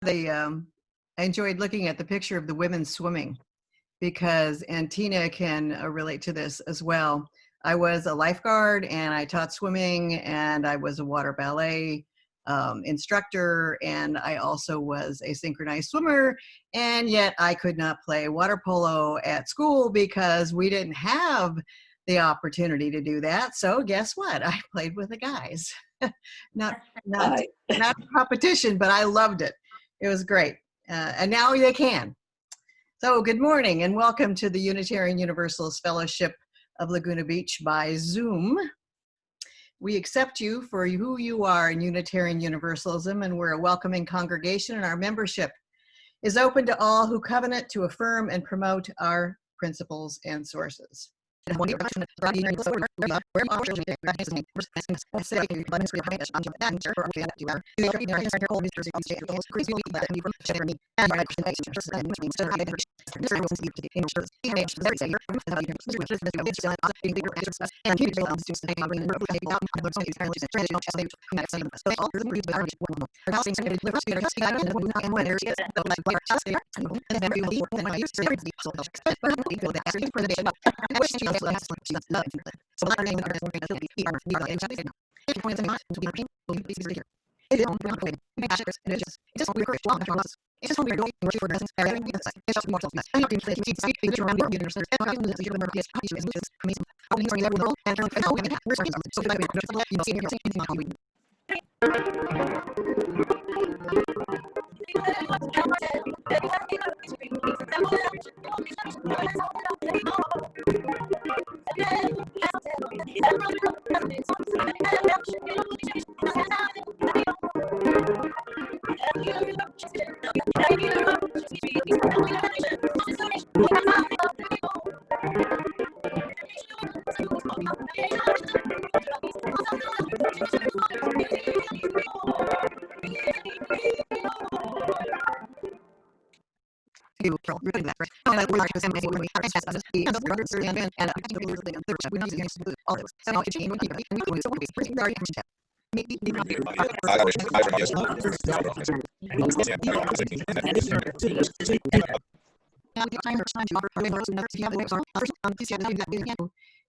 I enjoyed looking at the picture of the women swimming because, and Tina can relate to this as well. I was a lifeguard and I taught swimming, and I was a water ballet instructor, and I also was a synchronized swimmer, and yet I could not play water polo at school because we didn't have the opportunity to do that. So guess what? I played with the guys. not a competition, but I loved it. It was great. And now they can. So good morning and welcome to the Unitarian Universalist Fellowship of Laguna Beach by Zoom. We accept you for who you are in Unitarian Universalism, and we're a welcoming congregation, and our membership is open to all who covenant to affirm and promote our principles and sources.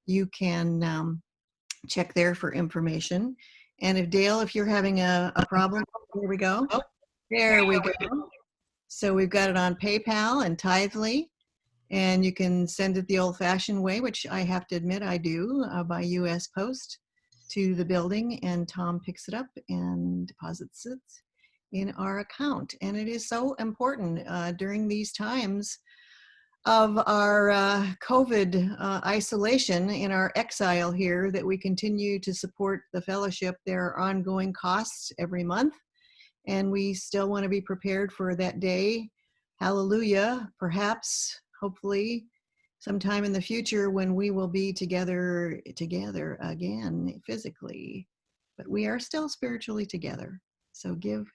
You can check there for information. And if Dale, if you're having a problem, here we go. There we go. So we've got it on PayPal and Tithely, and you can send it the old-fashioned way, which I have to admit I do, by U.S. Post to the building, and Tom picks it up and deposits it in our account. And it is so important during these times of our COVID isolation, in our exile here, that we continue to support the fellowship. There are ongoing costs every month, and we still want to be prepared for that day. Hallelujah, perhaps, hopefully, sometime in the future when we will be together again physically. But we are still spiritually together. So give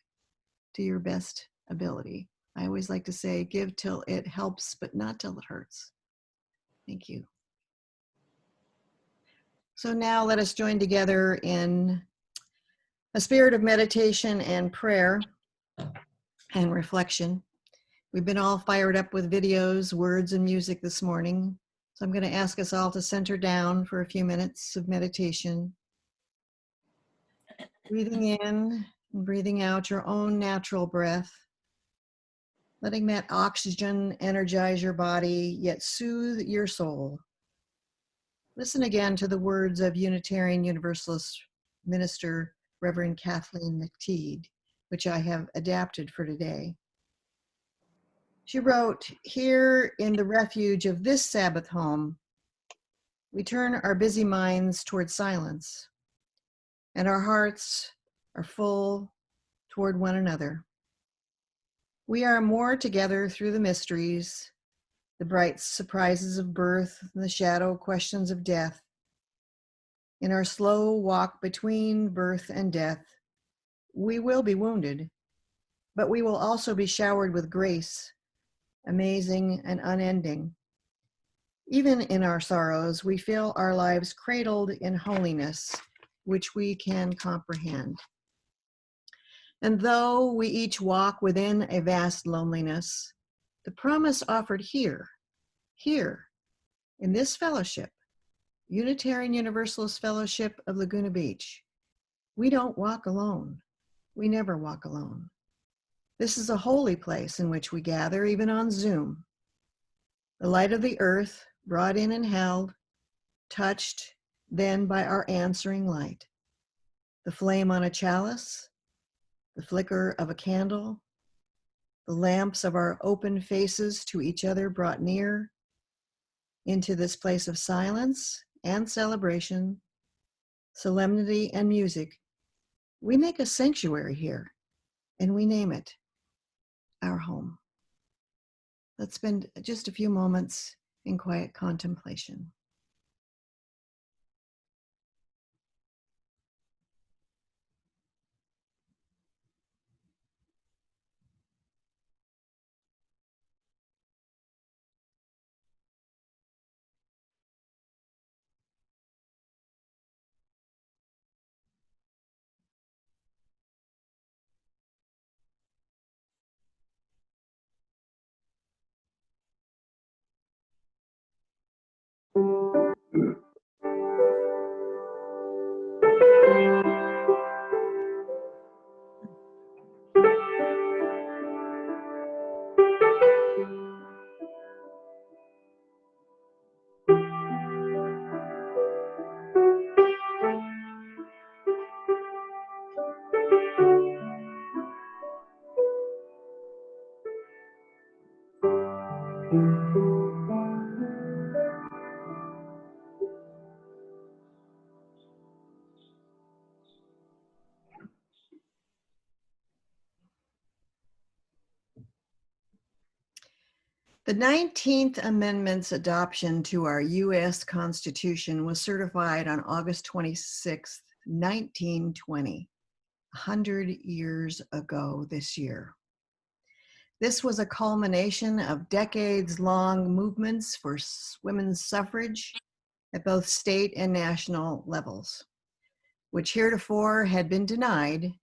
to your best ability. I always like to say, give till it helps, but not till it hurts. Thank you. So now let us join together in a spirit of meditation and prayer and reflection. We've been all fired up with videos, words, and music this morning. So I'm going to ask us all to center down for a few minutes of meditation. Breathing in and breathing out your own natural breath. Letting that oxygen energize your body, yet soothe your soul. Listen again to the words of Unitarian Universalist minister Reverend Kathleen McTeague, which I have adapted for today. She wrote, "Here in the refuge of this Sabbath home, we turn our busy minds toward silence, and our hearts are full toward one another. We are more together through the mysteries, the bright surprises of birth, and the shadow questions of death. In our slow walk between birth and death, we will be wounded, but we will also be showered with grace, amazing and unending. Even in our sorrows, we feel our lives cradled in holiness, which we can comprehend. And though we each walk within a vast loneliness, the promise offered here, in this fellowship, Unitarian Universalist Fellowship of Laguna Beach, we don't walk alone. We never walk alone. This is a holy place in which we gather, even on Zoom. The light of the earth brought in and held, touched then by our answering light. The flame on a chalice, the flicker of a candle, the lamps of our open faces to each other brought near into this place of silence and celebration, solemnity and music. We make a sanctuary here, and we name it our home. Let's spend just a few moments in quiet contemplation. The 19th Amendment's adoption to our U.S. Constitution was certified on August 26, 1920, 100 years ago this year. This was a culmination of decades-long movements for women's suffrage at both state and national levels, which heretofore had been denied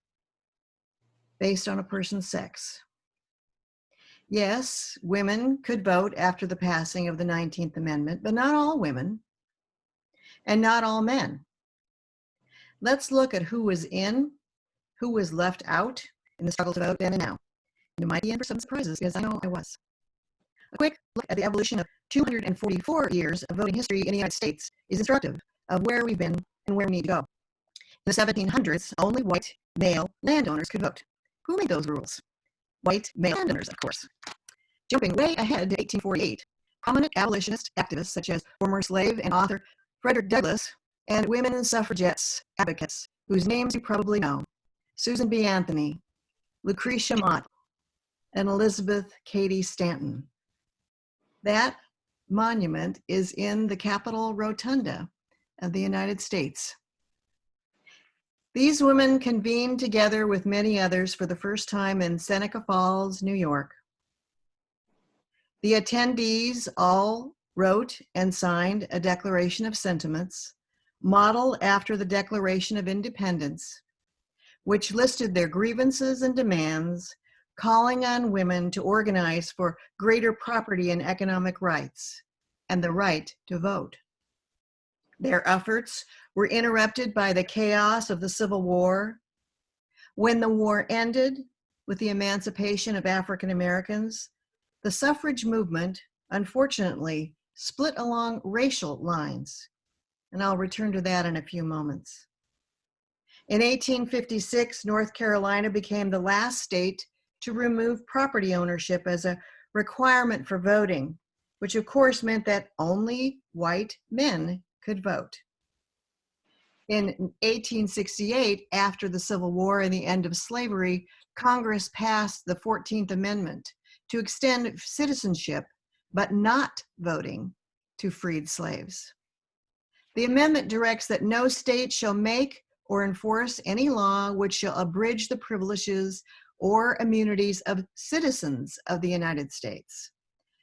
based on a person's sex. Yes, women could vote after the passing of the 19th Amendment, but not all women and not all men. Let's look at who was in, who was left out in the struggle to vote then and now. You might be in for some surprises, because I know I was. A quick look at the evolution of 244 years of voting history in the United States is instructive of where we've been and where we need to go. In the 1700s, only white male landowners could vote. Who made those rules? White male landowners, of course. Jumping way ahead to 1848, prominent abolitionist activists such as former slave and author Frederick Douglass and women suffragettes advocates, whose names you probably know, Susan B. Anthony, Lucretia Mott, and Elizabeth Cady Stanton. That monument is in the Capitol Rotunda of the United States. These women convened together with many others for the first time in Seneca Falls, New York. The attendees all wrote and signed a Declaration of Sentiments, modeled after the Declaration of Independence, which listed their grievances and demands, calling on women to organize for greater property and economic rights and the right to vote. Their efforts were interrupted by the chaos of the Civil War. When the war ended with the emancipation of African Americans, the suffrage movement, unfortunately, split along racial lines, and I'll return to that in a few moments. In 1856, North Carolina became the last state to remove property ownership as a requirement for voting, which of course meant that only white men could vote. In 1868, after the Civil War and the end of slavery, Congress passed the 14th Amendment to extend citizenship, but not voting, to freed slaves. The amendment directs that no state shall make or enforce any law which shall abridge the privileges or immunities of citizens of the United States.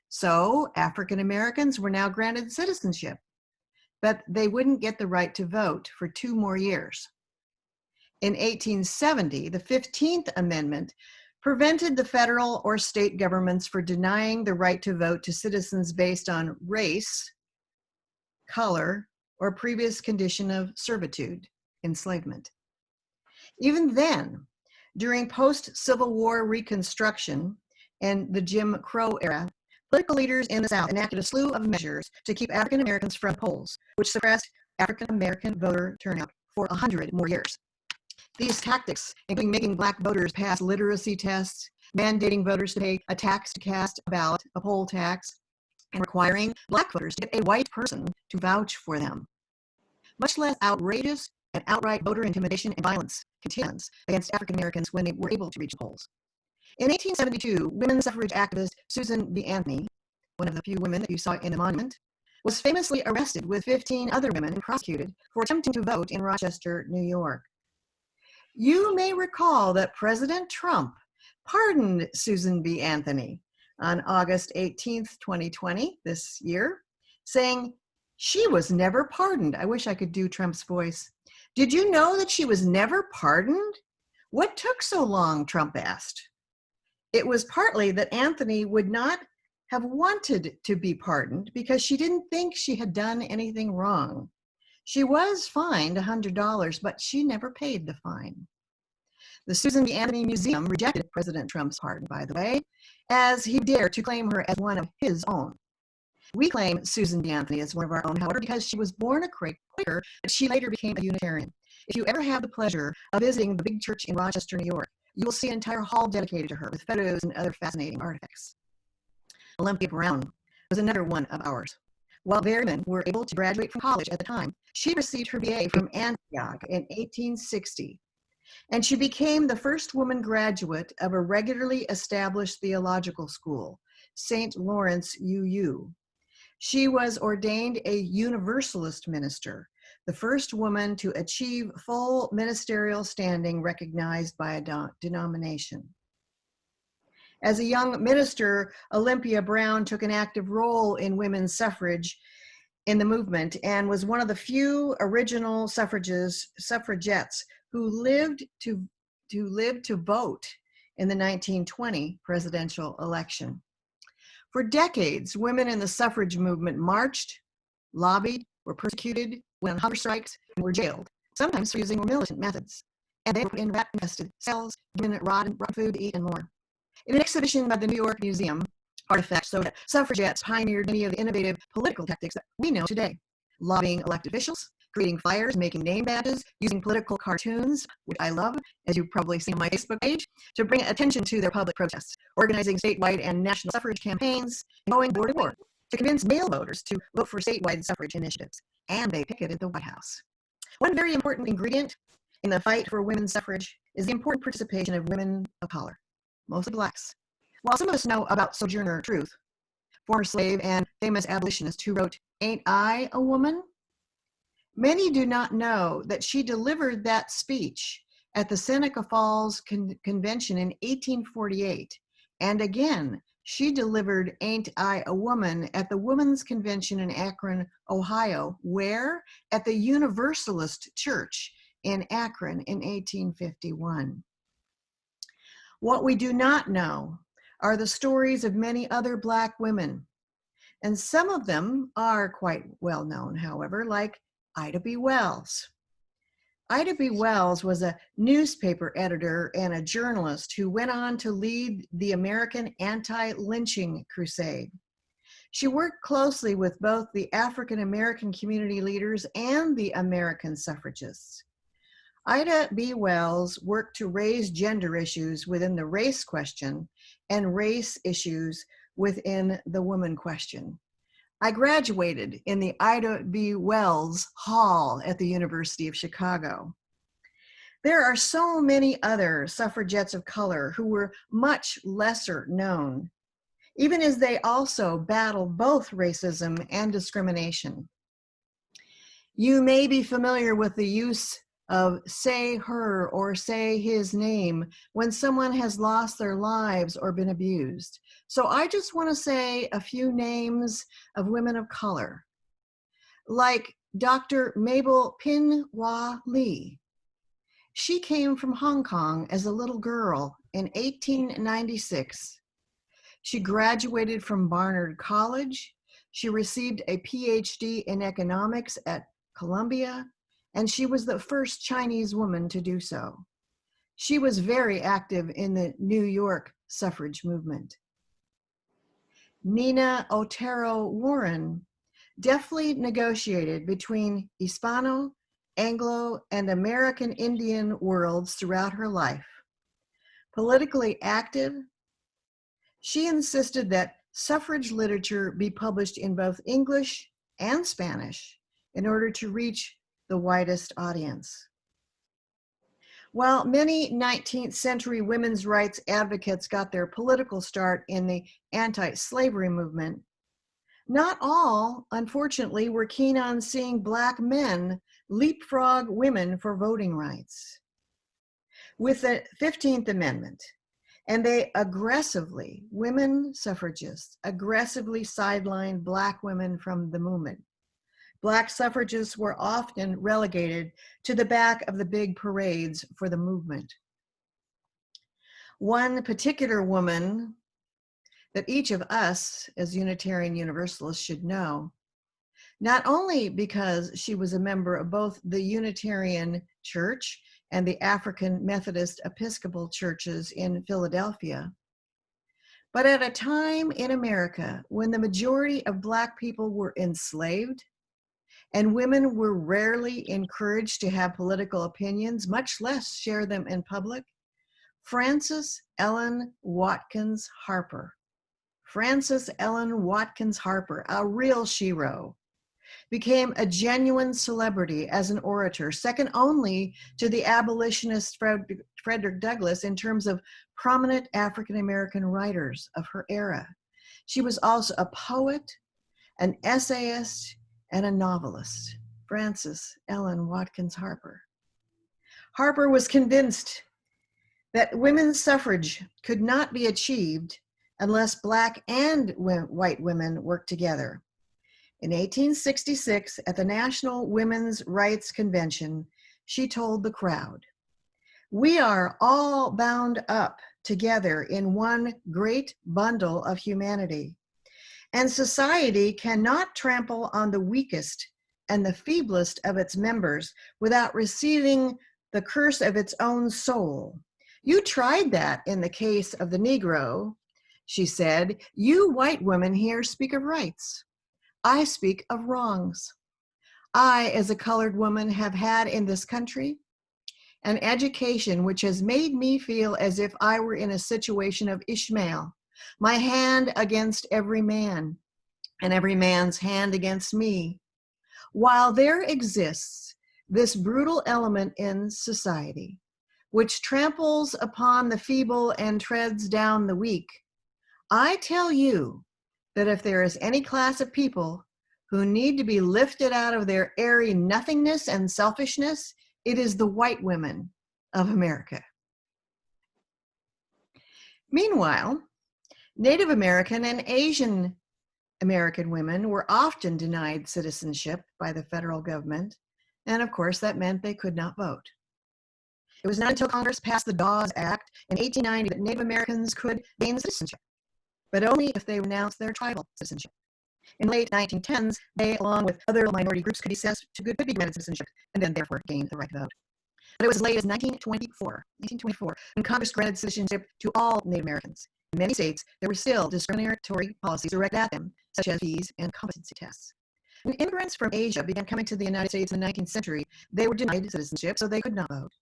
So African Americans were now granted citizenship, but they wouldn't get the right to vote for 2 more years. In 1870, the 15th Amendment prevented the federal or state governments from denying the right to vote to citizens based on race, color, or previous condition of servitude, enslavement. Even then, during post-Civil War Reconstruction and the Jim Crow era, political leaders in the South enacted a slew of measures to keep African Americans from polls, which suppressed African American voter turnout for 100 more years. These tactics, including making Black voters pass literacy tests, mandating voters to pay a tax to cast a ballot, a poll tax, and requiring Black voters to get a white person to vouch for them. Much less outrageous and outright voter intimidation and violence continues against African Americans when they were able to reach the polls. In 1872, women's suffrage activist Susan B. Anthony, one of the few women that you saw in the monument, was famously arrested with 15 other women and prosecuted for attempting to vote in Rochester, New York. You may recall that President Trump pardoned Susan B. Anthony on August 18th, 2020, this year, saying she was never pardoned. I wish I could do Trump's voice. Did you know that she was never pardoned? What took so long, Trump asked. It was partly that Anthony would not have wanted to be pardoned because she didn't think she had done anything wrong. She was fined $100, but she never paid the fine. The Susan B. Anthony Museum rejected President Trump's pardon, by the way, as he dared to claim her as one of his own. We claim Susan B. Anthony as one of our own, however, because she was born a Quaker, but she later became a Unitarian. If you ever have the pleasure of visiting the big church in Rochester, New York, you will see an entire hall dedicated to her with photos and other fascinating artifacts. Olympia Brown was another one of ours. While very women were able to graduate from college at the time, she received her BA from Antioch in 1860, and she became the first woman graduate of a regularly established theological school, St. Lawrence UU. She was ordained a Universalist minister, the first woman to achieve full ministerial standing recognized by a denomination. As a young minister, Olympia Brown took an active role in women's suffrage in the movement and was one of the few original suffragettes who lived to vote in the 1920 presidential election. For decades, women in the suffrage movement marched, lobbied, were persecuted, went on hunger strikes, and were jailed, sometimes for using more militant methods. And they were put in rat-infested cells, given rotten food to eat, and more. In an exhibition by the New York Museum, artifacts showed that suffragettes pioneered many of the innovative political tactics that we know today: lobbying elected officials, creating flyers, making name badges, using political cartoons, which I love, as you've probably seen on my Facebook page, to bring attention to their public protests, organizing statewide and national suffrage campaigns, and going door to door to convince male voters to vote for statewide suffrage initiatives. And they picketed the White House. One very important ingredient in the fight for women's suffrage is the important participation of women of color, mostly Blacks. While some of us know about Sojourner Truth, former slave and famous abolitionist who wrote, "Ain't I a Woman?" many do not know that she delivered that speech at the Seneca Falls Convention in 1848. And again, she delivered "Ain't I a Woman" at the Women's Convention in Akron, Ohio, where? At the Universalist Church in Akron in 1851. What we do not know are the stories of many other Black women. And some of them are quite well known, however, like Ida B. Wells. Ida B. Wells was a newspaper editor and a journalist who went on to lead the American anti-lynching crusade. She worked closely with both the African American community leaders and the American suffragists. Ida B. Wells worked to raise gender issues within the race question and race issues within the woman question. I graduated in the Ida B. Wells Hall at the University of Chicago. There are so many other suffragettes of color who were much lesser known, even as they also battled both racism and discrimination. You may be familiar with the use of "say her" or "say his name" when someone has lost their lives or been abused. So I just want to say a few names of women of color, like Dr. Mabel Pinwa Lee, She came from Hong Kong as a little girl in 1896. She graduated from Barnard College. She received a PhD in economics at Columbia, and she was the first Chinese woman to do so. She was very active in the New York suffrage movement. Nina Otero Warren deftly negotiated between Hispano, Anglo, and American Indian worlds throughout her life. Politically active, she insisted that suffrage literature be published in both English and Spanish in order to reach the widest audience. While many 19th century women's rights advocates got their political start in the anti-slavery movement, not all, unfortunately, were keen on seeing Black men leapfrog women for voting rights. With the 15th Amendment, and they aggressively, women suffragists, aggressively sidelined Black women from the movement. Black suffragists were often relegated to the back of the big parades for the movement. One particular woman that each of us as Unitarian Universalists should know, not only because she was a member of both the Unitarian Church and the African Methodist Episcopal churches in Philadelphia, but at a time in America when the majority of Black people were enslaved and women were rarely encouraged to have political opinions, much less share them in public, Frances Ellen Watkins Harper, a real shero, became a genuine celebrity as an orator, second only to the abolitionist Frederick Douglass in terms of prominent African-American writers of her era. She was also a poet, an essayist, and a novelist, Frances Ellen Watkins Harper. Harper was convinced that women's suffrage could not be achieved unless Black and white women worked together. In 1866, at the National Women's Rights Convention, she told the crowd, "We are all bound up together in one great bundle of humanity, and society cannot trample on the weakest and the feeblest of its members without receiving the curse of its own soul. You tried that in the case of the Negro," she said. "You white women here speak of rights. I speak of wrongs. I, as a colored woman, have had in this country an education which has made me feel as if I were in a situation of Ishmael, my hand against every man, and every man's hand against me. While there exists this brutal element in society, which tramples upon the feeble and treads down the weak, I tell you that if there is any class of people who need to be lifted out of their airy nothingness and selfishness, it is the white women of America." Meanwhile, Native American and Asian American women were often denied citizenship by the federal government, and of course that meant they could not vote. It was not until Congress passed the Dawes Act in 1890 that Native Americans could gain citizenship, but only if they renounced their tribal citizenship. In the late 1910s, they, along with other minority groups, could be granted citizenship and then therefore gain the right to vote. But it was as late as 1924, when Congress granted citizenship to all Native Americans. In many states, there were still discriminatory policies directed at them, such as fees and competency tests. When immigrants from Asia began coming to the United States in the 19th century, they were denied citizenship, so they could not vote.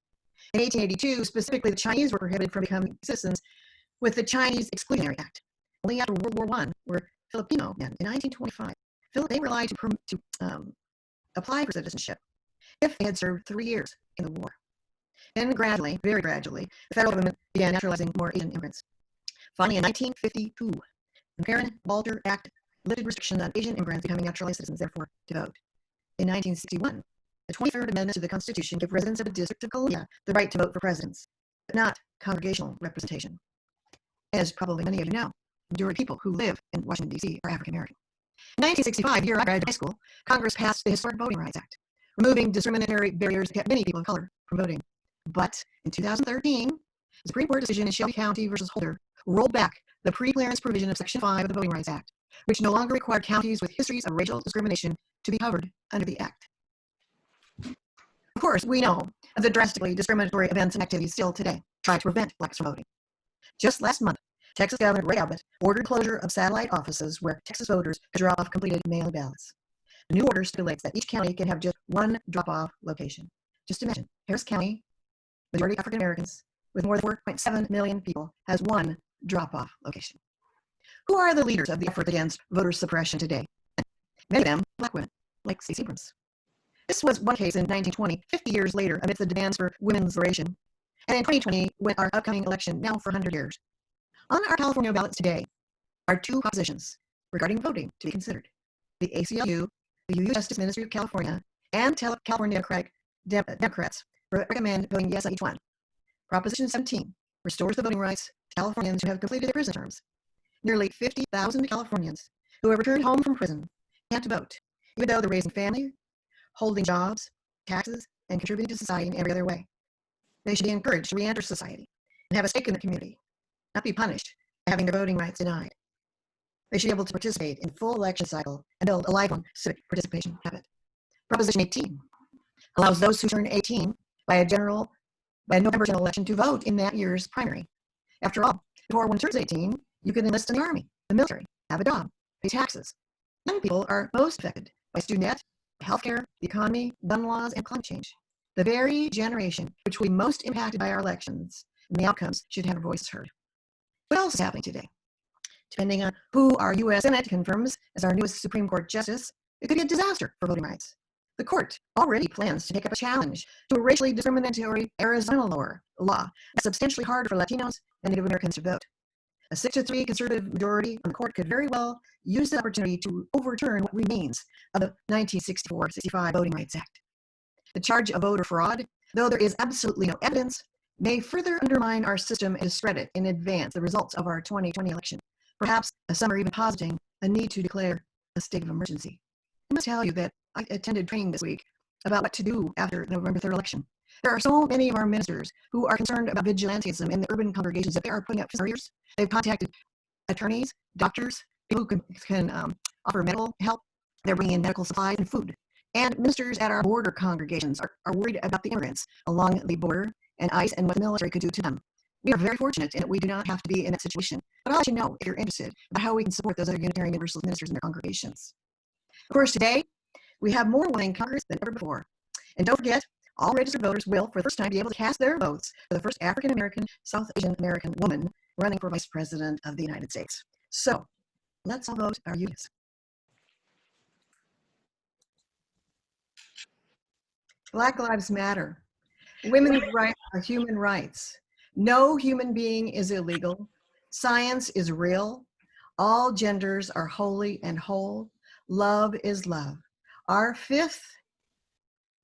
In 1882, specifically, the Chinese were prohibited from becoming citizens with the Chinese Exclusionary Act. Only after World War I were Filipino men in 1925. They were allowed to apply for citizenship if they had served 3 years in the war. Then gradually, very gradually, the federal government began naturalizing more Asian immigrants. Finally, in 1952, the Perrin-Walter Act lifted restrictions on Asian immigrants becoming naturalized citizens, therefore, to vote. In 1961, the 23rd Amendment to the Constitution gave residents of the District of Columbia the right to vote for presidents, but not congregational representation. As probably many of you know, the majority of people who live in Washington, D.C. are African American. In 1965, the year I graduated high school, Congress passed the Historic Voting Rights Act, removing discriminatory barriers that kept many people of color from voting. But in 2013, the Supreme Court decision in Shelby County versus Holder rolled back the pre-clearance provision of Section 5 of the Voting Rights Act, which no longer required counties with histories of racial discrimination to be covered under the Act. Of course, we know of the drastically discriminatory events and activities still today try to prevent blacks from voting. Just last month, Texas Governor Ray Abbott ordered closure of satellite offices where Texas voters could drop off completed mail ballots. The new order stipulates that each county can have just one drop-off location. Just imagine, Harris County, majority African Americans, with more than 4.7 million people, has one drop-off location. Who are the leaders of the effort against voter suppression today? Many of them black women, like Stacey Abrams. This was one case in 1920, 50 years later, amidst the demands for women's liberation. And in 2020, with our upcoming election now for 100 years. On our California ballots today are two propositions regarding voting to be considered. The ACLU, the UU Justice Ministry of California, and California Democrats recommend voting yes on each one. Proposition 17 restores the voting rights to Californians who have completed their prison terms. Nearly 50,000 Californians who have returned home from prison can't vote, even though they're raising family, holding jobs, taxes, and contributing to society in every other way. They should be encouraged to re-enter society and have a stake in the community, not be punished by having their voting rights denied. They should be able to participate in full election cycle and build a lifelong civic participation habit. Proposition 18 allows those who turn 18 by a November general election to vote in that year's primary. After all, before one turns 18, you can enlist in the army, the military, have a job, pay taxes. Young people are most affected by student debt, healthcare, the economy, gun laws, and climate change. The very generation which will be most impacted by our elections and the outcomes should have their voices heard. What else is happening today? Depending on who our U.S. Senate confirms as our newest Supreme Court justice, it could be a disaster for voting rights. The court already plans to take up a challenge to a racially discriminatory Arizona law that's substantially harder for Latinos and Native Americans to vote. A 6-3 conservative majority on the court could very well use the opportunity to overturn what remains of the 1964-65 Voting Rights Act. The charge of voter fraud, though there is absolutely no evidence, may further undermine our system and discredit in advance the results of our 2020 election. Perhaps some are even positing a need to declare a state of emergency. I must tell you that I attended training this week about what to do after the November 3rd election. There are so many of our ministers who are concerned about vigilantism in the urban congregations that they are putting up barriers. They've contacted attorneys, doctors, people who can offer medical help. They're bringing in medical supplies and food. And ministers at our border congregations are worried about the immigrants along the border and ICE and what the military could do to them. We are very fortunate in that we do not have to be in that situation. But I'll let you know if you're interested about how we can support those other Unitarian Universalist ministers in their congregations. Of course, today, we have more women in Congress than ever before. And don't forget, all registered voters will, for the first time, be able to cast their votes for the first African-American, South Asian American woman running for Vice President of the United States. So, let's all vote our youths. Black Lives Matter. Women's rights are human rights. No human being is illegal. Science is real. All genders are holy and whole. Love is love. Our fifth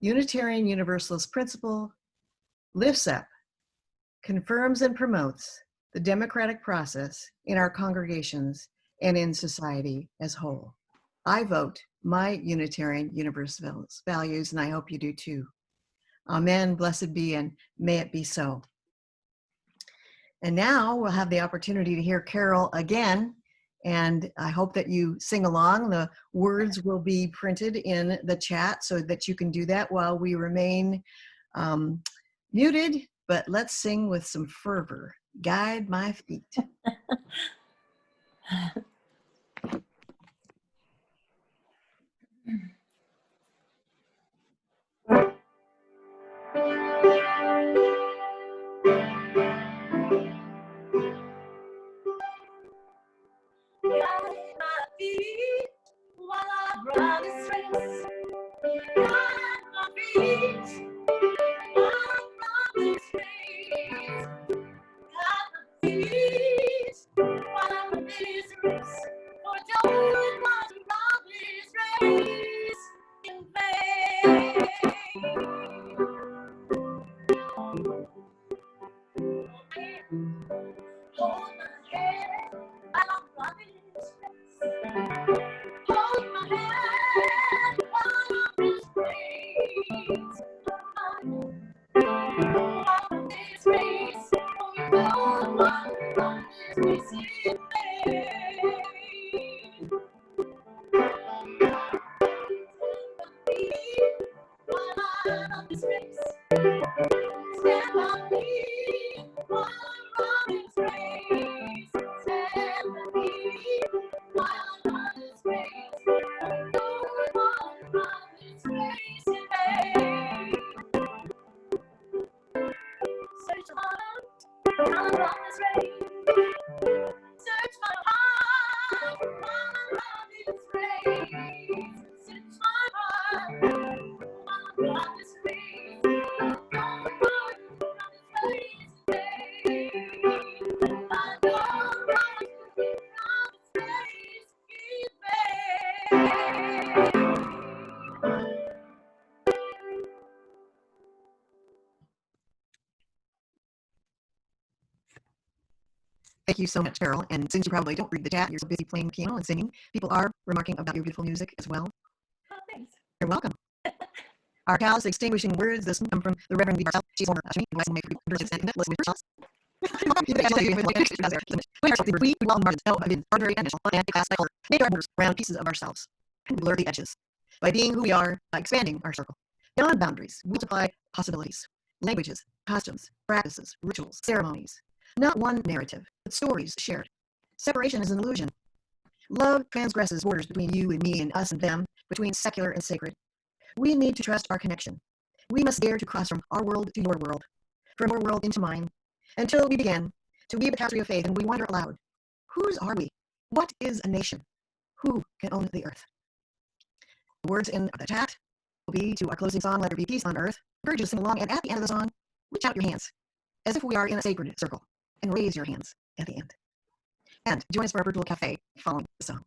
Unitarian Universalist principle lifts up, confirms and promotes the democratic process in our congregations and in society as whole. I vote my Unitarian Universalist values, and I hope you do too. Amen, blessed be, and may it be so. And now we'll have the opportunity to hear Carole again, and I hope that you sing along. The words will be printed in the chat so that you can do that while we remain muted, but let's sing with some fervor. Guide my feet. Guide my feet while I run this race. Guide my feet while I run this race. Guide my feet while I run this race. Thank you so much, Carole. And since you probably don't read the chat, you're so busy playing piano and singing, people are remarking about your beautiful music as well. Oh, thanks. You're welcome. Our callous extinguishing words this come from the Reverend Lee She's former Ashmi, who make round pieces of ourselves and blur the edges. By being who we are, by expanding our circle. Beyond boundaries, we multiply possibilities, languages, costumes, practices, rituals, ceremonies. Not one narrative, but stories shared. Separation is an illusion. Love transgresses borders between you and me and us and them, between secular and sacred. We need to trust our connection. We must dare to cross from our world to your world, from your world into mine, until we begin to weave a tapestry of faith and we wonder aloud, whose are we? What is a nation? Who can own the earth? The words in the chat will be to our closing song, Let There Be Peace on Earth. I encourage you to sing along, and at the end of the song, reach out your hands, as if we are in a sacred circle, and raise your hands at the end. And join us for our virtual cafe following the song.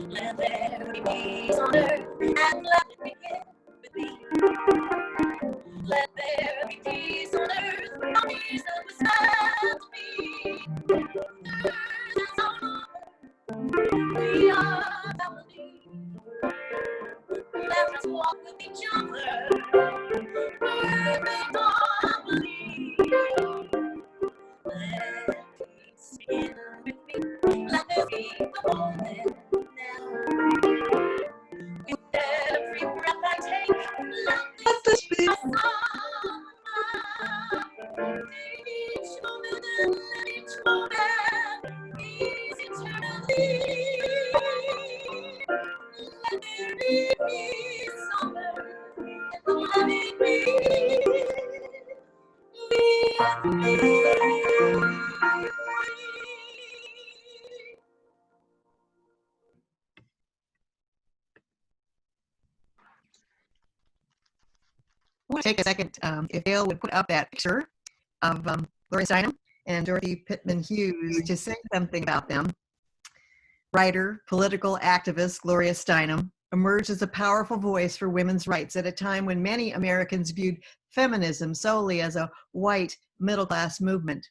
Let there be peace on earth, and let it begin with me. Let there be peace on earth, a peace that was meant to be. Earth is our home, we are family. Let us walk with each other, perfect harmony. Let peace begin with me. Let there be the moment now. With every breath I take, let this be a song. Each moment and let each moment is eternally. Let there be peace on earth, and let it be with me. I want to take a second, if Dale would put up that picture of Gloria Steinem and Dorothy Pittman Hughes to say something about them. Writer, political activist Gloria Steinem emerged as a powerful voice for women's rights at a time when many Americans viewed feminism solely as a white middle-class movement.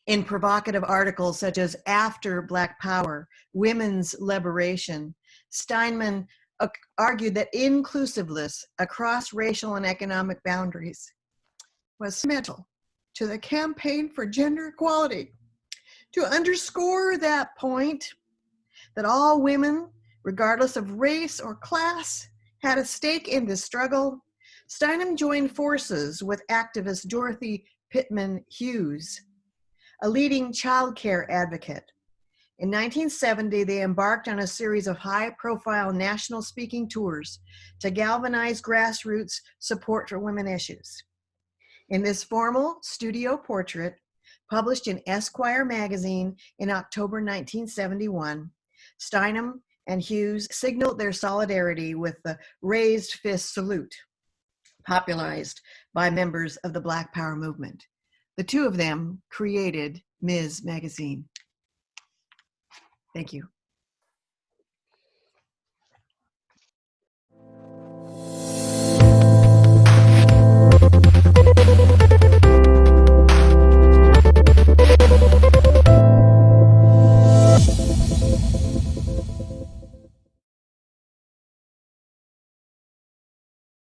In provocative articles such as After Black Power, Women's Liberation, Steinman argued that inclusiveness across racial and economic boundaries was central to the campaign for gender equality. To underscore that point, that all women, regardless of race or class, had a stake in this struggle, Steinem joined forces with activist Dorothy Pittman Hughes, a leading child care advocate. In 1970, they embarked on a series of high-profile national speaking tours to galvanize grassroots support for women issues. In this formal studio portrait, published in Esquire magazine in October 1971, Steinem and Hughes signaled their solidarity with the raised fist salute, popularized by members of the Black Power movement. The two of them created Ms. Magazine. Thank you.